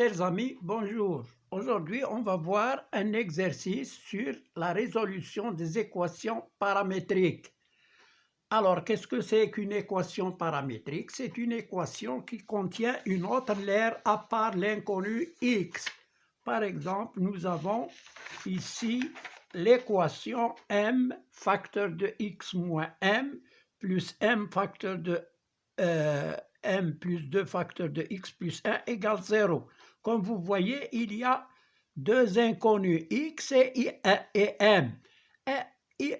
Chers amis, bonjour. Aujourd'hui, on va voir un exercice sur la résolution des équations paramétriques. Alors, qu'est-ce que c'est qu'une équation paramétrique? C'est une équation qui contient une autre lettre à part l'inconnu x. Par exemple, nous avons ici l'équation m facteur de x moins m plus m facteur de m plus 2 facteur de x plus 1 égale 0. Comme vous voyez, il y a deux inconnus, x et m.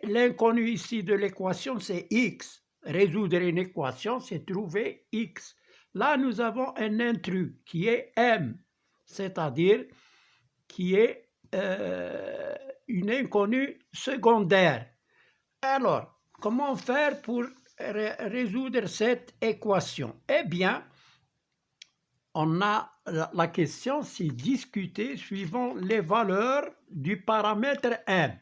L'inconnu ici de l'équation, c'est x. Résoudre une équation, c'est trouver x. Là, nous avons un intrus qui est m, c'est-à-dire qui est une inconnue secondaire. Alors, comment faire pour résoudre cette équation? Eh bien, on a la question, c'est discuter suivant les valeurs du paramètre m.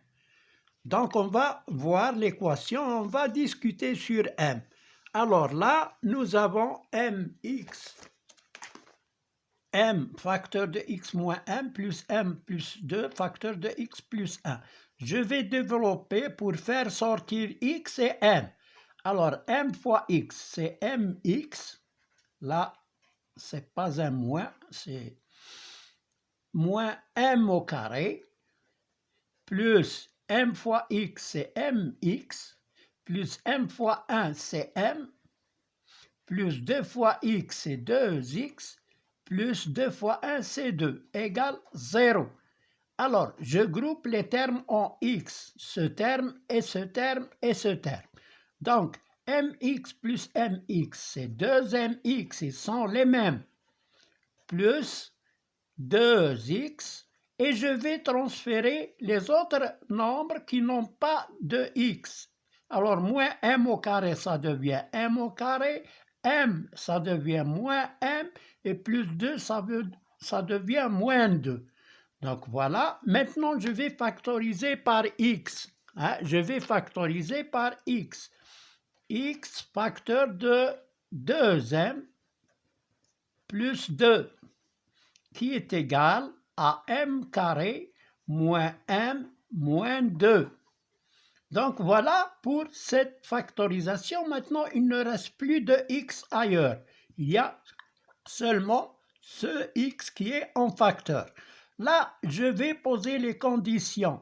Donc, on va voir l'équation, on va discuter sur m. Alors là, nous avons mx, m facteur de x moins 1 plus m plus 2 facteur de x plus 1. Je vais développer pour faire sortir x et m. Alors, m fois x, c'est mx. Là, c'est pas un moins, c'est moins m au carré, plus m fois x, c'est mx, plus m fois 1, c'est m, plus 2 fois x, c'est 2x, plus 2 fois 1, c'est 2, égale 0. Alors, je groupe les termes en x, ce terme et ce terme et ce terme. Donc, mx plus mx, c'est 2mx, ils sont les mêmes, plus 2x, et je vais transférer les autres nombres qui n'ont pas de x. Alors, moins m au carré, ça devient m au carré, m, ça devient moins m, et plus 2, ça devient moins 2. Donc, voilà. Maintenant, je vais factoriser par x. Je vais factoriser par x. X facteur de 2m plus 2, qui est égal à m carré moins m moins 2. Donc voilà pour cette factorisation. Maintenant, il ne reste plus de x ailleurs. Il y a seulement ce x qui est en facteur. Là, je vais poser les conditions.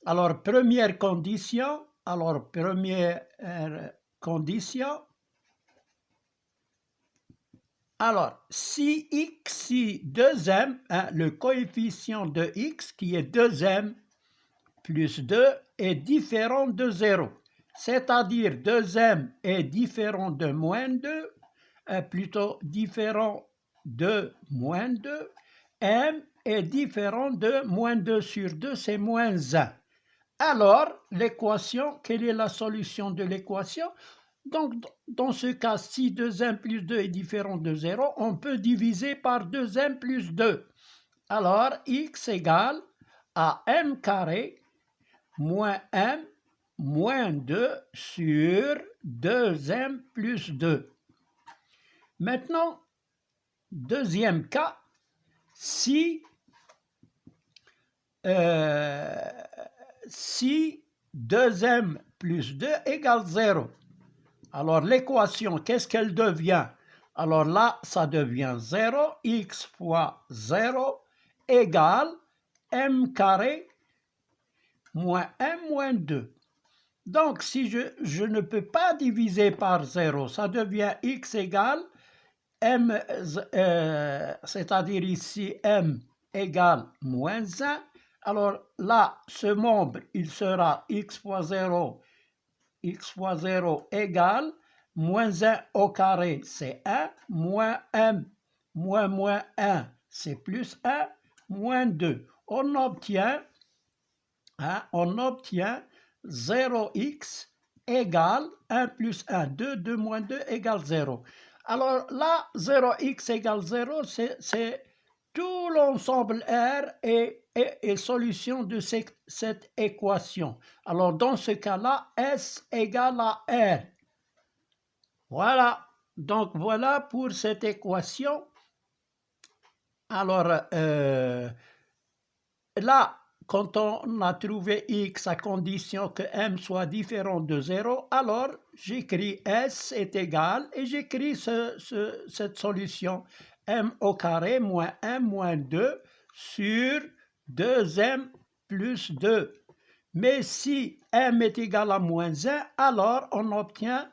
Alors, première condition, alors, si x, si 2m, le coefficient de x qui est 2m plus 2 est différent de 0, c'est-à-dire 2m est différent de moins 2, plutôt différent de moins 2, m est différent de moins 2 sur 2, c'est moins 1. Alors, l'équation, quelle est la solution de l'équation? Donc, dans ce cas, si 2m plus 2 est différent de 0, on peut diviser par 2m plus 2. Alors, x égale à m carré moins m moins 2 sur 2m plus 2. Maintenant, deuxième cas, si 2m plus 2 égale 0. Alors, l'équation, qu'est-ce qu'elle devient? Alors là, ça devient 0, x fois 0 égale m carré moins m moins 2. Donc, si je ne peux pas diviser par 0, ça devient x égale m, c'est-à-dire ici m égale moins 1. Alors là, ce membre, il sera x fois 0 égale moins 1 au carré, c'est 1, moins m, moins 1, c'est plus 1, moins 2. On obtient 0x égale 1 plus 1, 2, 2 moins 2 égale 0. Alors là, 0x égale 0, c'est tout l'ensemble R est solution de cette équation. Alors, dans ce cas-là, S égale à R. Voilà. Donc, voilà pour cette équation. Alors, là, quand on a trouvé x à condition que m soit différent de 0, alors j'écris s est égal et j'écris cette solution m au carré moins m moins 2 sur 2m plus 2. Mais si m est égal à moins 1, alors on obtient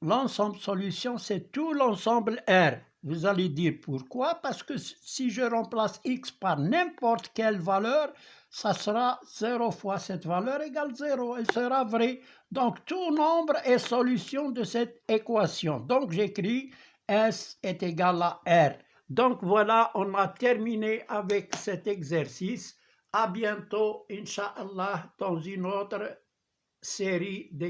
l'ensemble solution, c'est tout l'ensemble R. Vous allez dire pourquoi? Parce que si je remplace x par n'importe quelle valeur, ça sera 0 fois cette valeur égale 0, elle sera vraie. Donc tout nombre est solution de cette équation. Donc j'écris S est égal à R. Donc voilà, on a terminé avec cet exercice. À bientôt, Inch'Allah, dans une autre série de